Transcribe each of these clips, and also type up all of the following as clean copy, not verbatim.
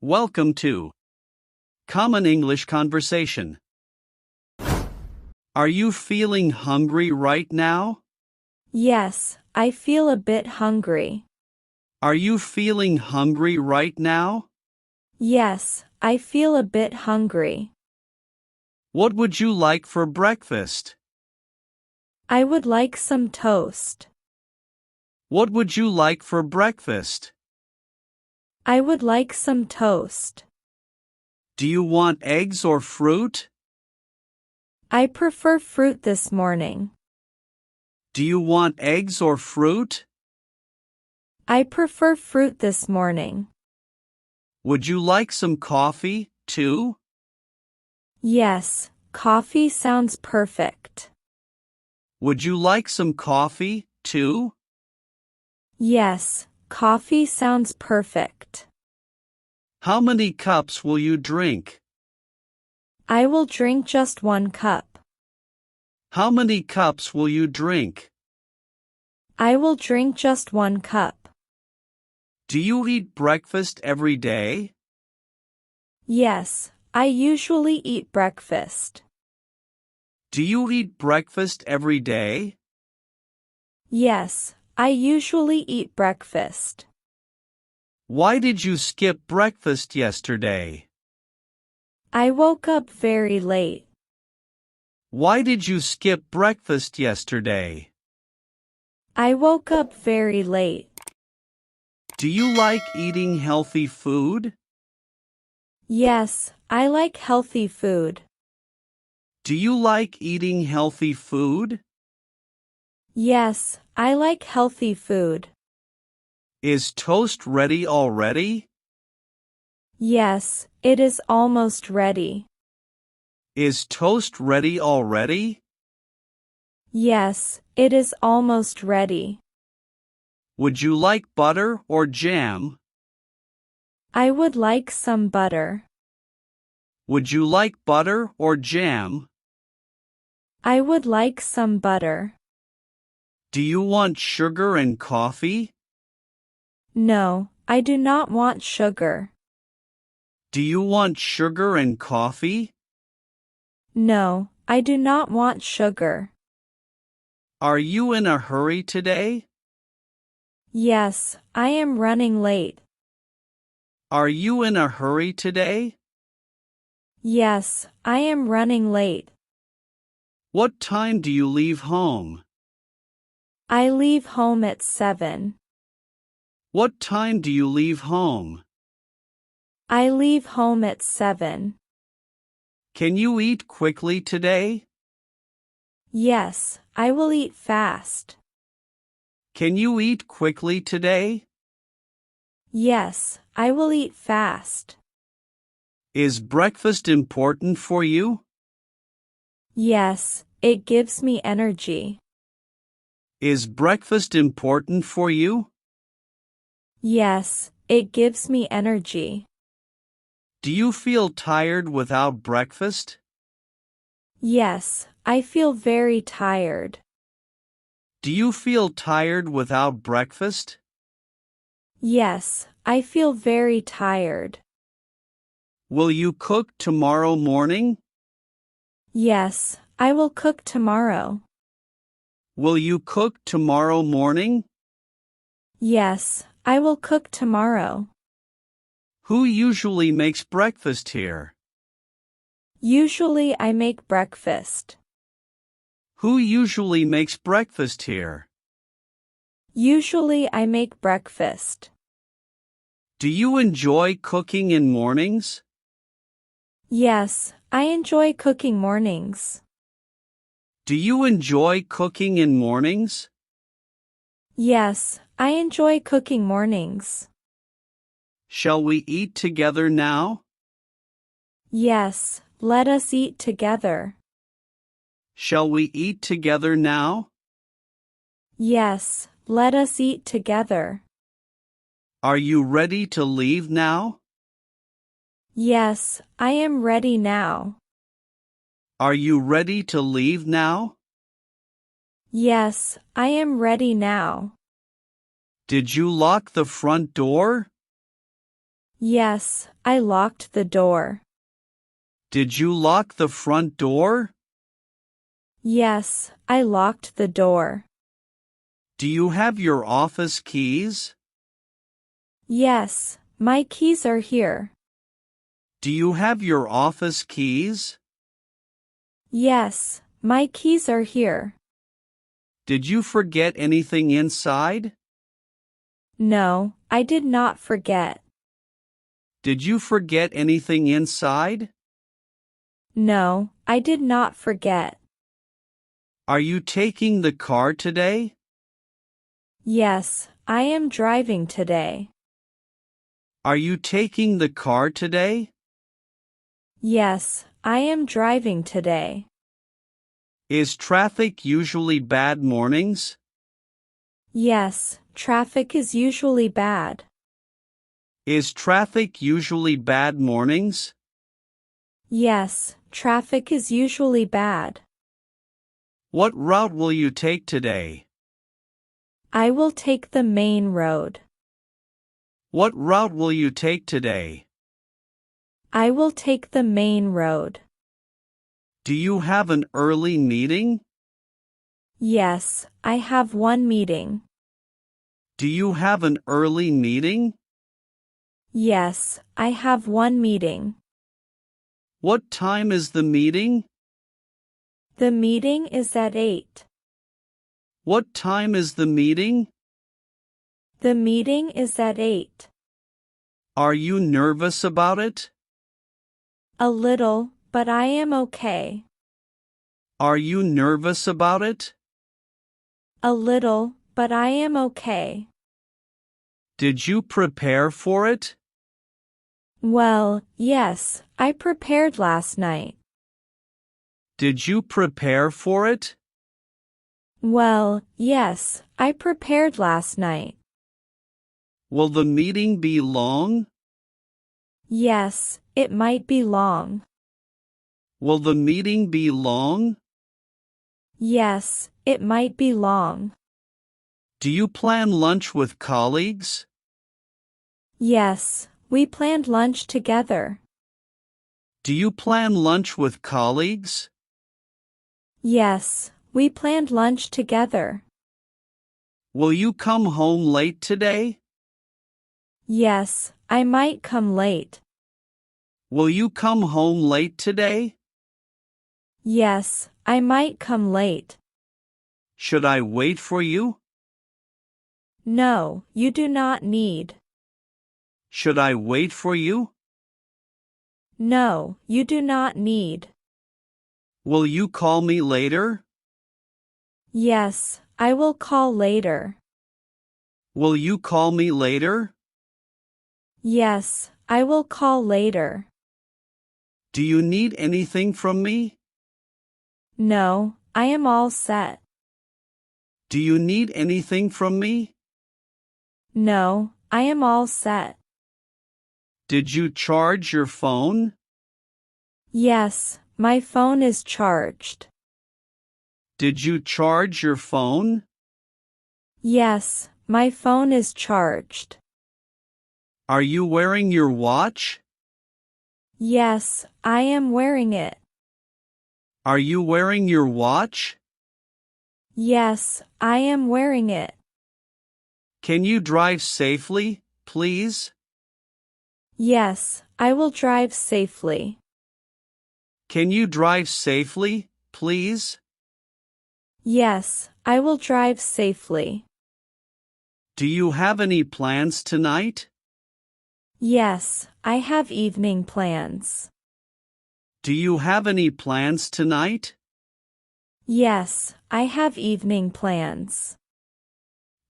Welcome to Common English Conversation. Are you feeling hungry right now? Yes, I feel a bit hungry. Are you feeling hungry right now? Yes, I feel a bit hungry. What would you like for breakfast? I would like some toast. What would you like for breakfast? I would like some toast. Do you want eggs or fruit? I prefer fruit this morning. Do you want eggs or fruit? I prefer fruit this morning. Would you like some coffee, too? Yes, coffee sounds perfect. Would you like some coffee, too? Yes, coffee sounds perfect. How many cups will you drink? I will drink just 1 cup. How many cups will you drink? I will drink just 1 cup. Do you eat breakfast every day? Yes, I usually eat breakfast. Do you eat breakfast every day? Yes, I usually eat breakfast. Why did you skip breakfast yesterday? I woke up very late. Why did you skip breakfast yesterday? I woke up very late. Do you like eating healthy food? Yes, I like healthy food. Do you like eating healthy food? Yes, I like healthy food. Is toast ready already? Yes, it is almost ready. Is toast ready already? Yes, it is almost ready. Would you like butter or jam? I would like some butter. Would you like butter or jam? I would like some butter. Do you want sugar and coffee? No, I do not want sugar. Do you want sugar and coffee? No, I do not want sugar. Are you in a hurry today? Yes, I am running late. Are you in a hurry today? Yes, I am running late. What time do you leave home? I leave home at 7. What time do you leave home? I leave home at 7. Can you eat quickly today? Yes, I will eat fast. Can you eat quickly today? Yes, I will eat fast. Is breakfast important for you? Yes, it gives me energy. Is breakfast important for you? Yes, it gives me energy. Do you feel tired without breakfast? Yes, I feel very tired. Do you feel tired without breakfast? Yes, I feel very tired. Will you cook tomorrow morning? Yes, I will cook tomorrow. Will you cook tomorrow morning? Yes, I will cook tomorrow. Who usually makes breakfast here? Usually I make breakfast. Who usually makes breakfast here? Usually I make breakfast. Do you enjoy cooking in mornings? Yes, I enjoy cooking mornings. Do you enjoy cooking in mornings? Yes, I enjoy cooking mornings. Shall we eat together now? Yes, let us eat together. Shall we eat together now? Yes, let us eat together. Are you ready to leave now? Yes, I am ready now. Are you ready to leave now? Yes, I am ready now. Did you lock the front door? Yes, I locked the door. Did you lock the front door? Yes, I locked the door. Do you have your office keys? Yes, my keys are here. Do you have your office keys? Yes, my keys are here. Did you forget anything inside? No, I did not forget. Did you forget anything inside? No, I did not forget. Are you taking the car today? Yes, I am driving today. Are you taking the car today? Yes, I am driving today. Is traffic usually bad mornings? Yes, traffic is usually bad. Is traffic usually bad mornings? Yes, traffic is usually bad. What route will you take today? I will take the main road. What route will you take today? I will take the main road. Do you have an early meeting? Yes, I have one meeting. Do you have an early meeting? Yes, I have one meeting. What time is the meeting? The meeting is at 8. What time is the meeting? The meeting is at 8. Are you nervous about it? A little, but I am okay. Are you nervous about it? A little, but I am okay. Did you prepare for it? Well, yes, I prepared last night. Did you prepare for it? Well, yes, I prepared last night. Will the meeting be long? Yes, it might be long. Will the meeting be long? Yes, it might be long. Do you plan lunch with colleagues? Yes, we planned lunch together. Do you plan lunch with colleagues? Yes, we planned lunch together. Will you come home late today? Yes, I might come late. Will you come home late today? Yes, I might come late. Should I wait for you? No, you do not need. Should I wait for you? No, you do not need. Will you call me later? Yes, I will call later. Will you call me later? Yes, I will call later. Do you need anything from me? No, I am all set. Do you need anything from me? No, I am all set. Did you charge your phone? Yes, my phone is charged. Did you charge your phone? Yes, my phone is charged. Are you wearing your watch? Yes, I am wearing it. Are you wearing your watch? Yes, I am wearing it. Can you drive safely, please? Yes, I will drive safely. Can you drive safely, please? Yes, I will drive safely. Do you have any plans tonight? Yes, I have evening plans. Do you have any plans tonight? Yes, I have evening plans.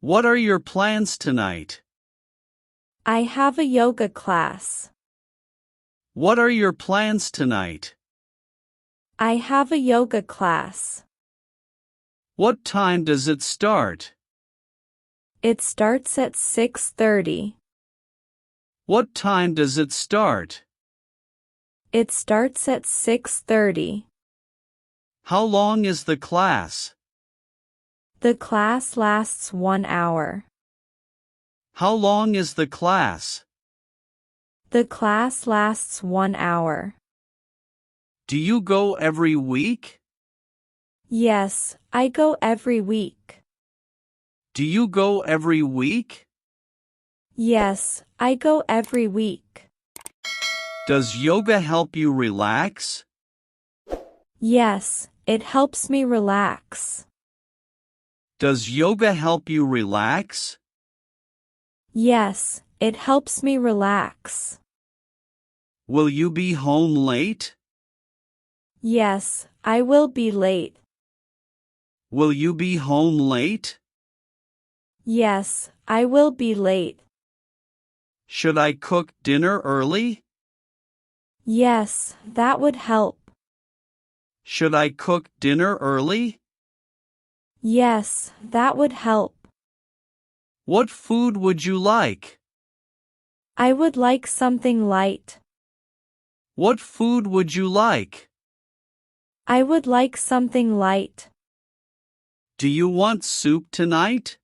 What are your plans tonight? I have a yoga class. What are your plans tonight? I have a yoga class. What time does it start? It starts at 6:30. What time does it start? It starts at 6:30. How long is the class? The class lasts 1 hour. How long is the class? The class lasts 1 hour. Do you go every week? Yes, I go every week. Do you go every week? Yes, I go every week. Does yoga help you relax? Yes, it helps me relax. Does yoga help you relax? Yes, it helps me relax. Will you be home late? Yes, I will be late. Will you be home late? Yes, I will be late. Should I cook dinner early? Yes, that would help. Should I cook dinner early? Yes, that would help. What food would you like? I would like something light. What food would you like? I would like something light. Do you want soup tonight?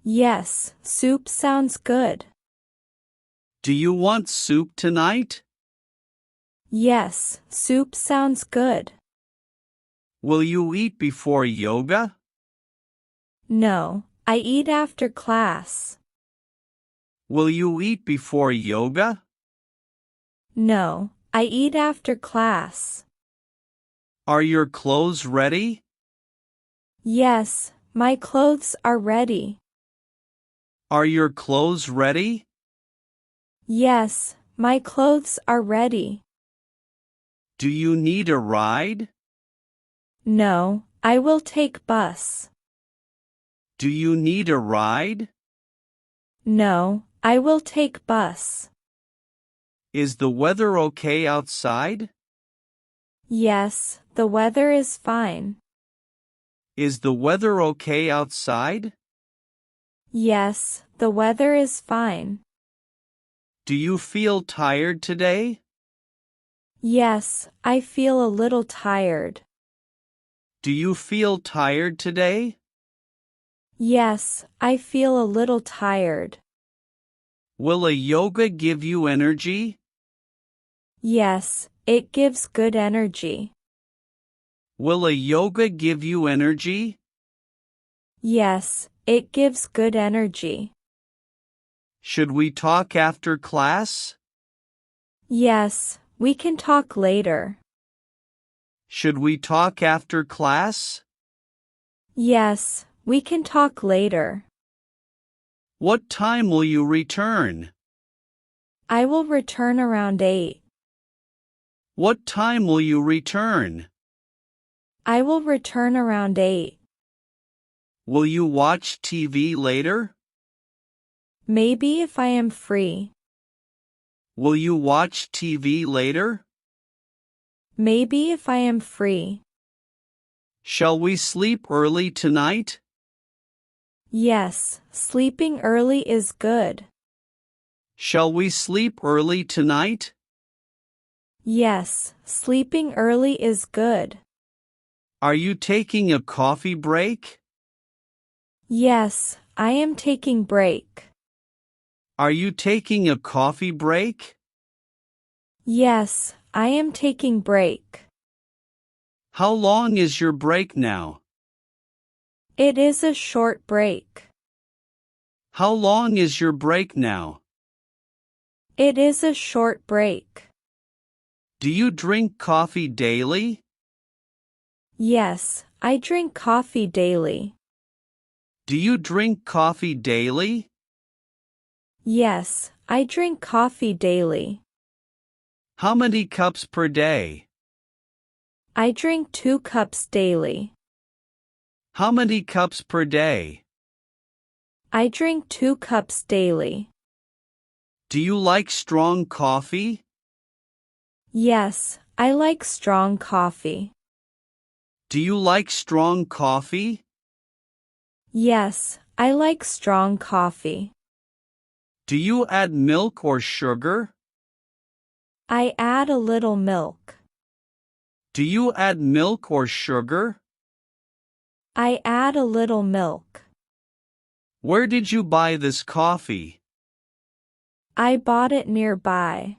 Yes, soup sounds good. Do you want soup tonight? Yes, soup sounds good. Will you eat before yoga? No, I eat after class. Will you eat before yoga? No, I eat after class. Are your clothes ready? Yes, my clothes are ready. Are your clothes ready? Yes, my clothes are ready. Do you need a ride? No, I will take bus. Do you need a ride? No, I will take bus. Is the weather okay outside? Yes, the weather is fine. Is the weather okay outside? Yes, the weather is fine. Do you feel tired today? Yes, I feel a little tired. Do you feel tired today? Yes, I feel a little tired. Will a yoga give you energy? Yes, it gives good energy. Will a yoga give you energy? Yes, it gives good energy. Should we talk after class? Yes, we can talk later. Should we talk after class? Yes, we can talk later. What time will you return? I will return around 8. What time will you return? I will return around 8. Will you watch TV later? Maybe if I am free. Will you watch TV later? Maybe if I am free. Shall we sleep early tonight? Yes, sleeping early is good. Shall we sleep early tonight? Yes, sleeping early is good. Are you taking a coffee break? Yes, I am taking break. Are you taking a coffee break? Yes, I am taking break. How long is your break now? It is a short break. How long is your break now? It is a short break. Do you drink coffee daily? Yes, I drink coffee daily. Do you drink coffee daily? Yes, I drink coffee daily. How many cups per day? I drink 2 cups daily. How many cups per day? I drink 2 cups daily. Do you like strong coffee? Yes, I like strong coffee. Do you like strong coffee? Yes, I like strong coffee. Do you add milk or sugar? I add a little milk. Do you add milk or sugar? I add a little milk. Where did you buy this coffee? I bought it nearby.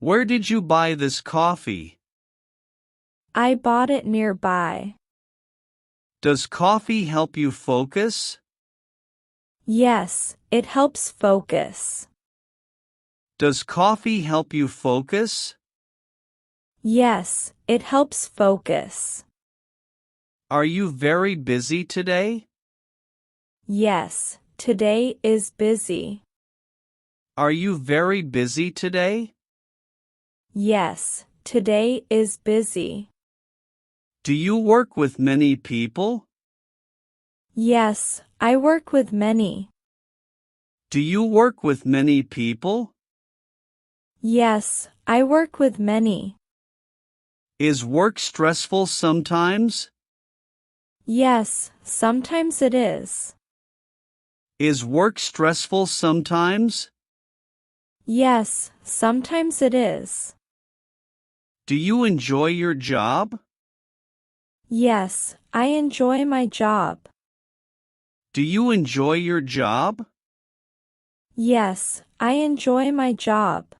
Where did you buy this coffee? I bought it nearby. Does coffee help you focus? Yes, it helps focus. Does coffee help you focus? Yes, it helps focus. Are you very busy today? Yes, today is busy. Are you very busy today? Yes, today is busy. Do you work with many people? Yes, I work with many. Do you work with many people? Yes, I work with many. Is work stressful sometimes? Yes, sometimes it is. Is work stressful sometimes? Yes, sometimes it is. Do you enjoy your job? Yes, I enjoy my job. Do you enjoy your job? Yes, I enjoy my job.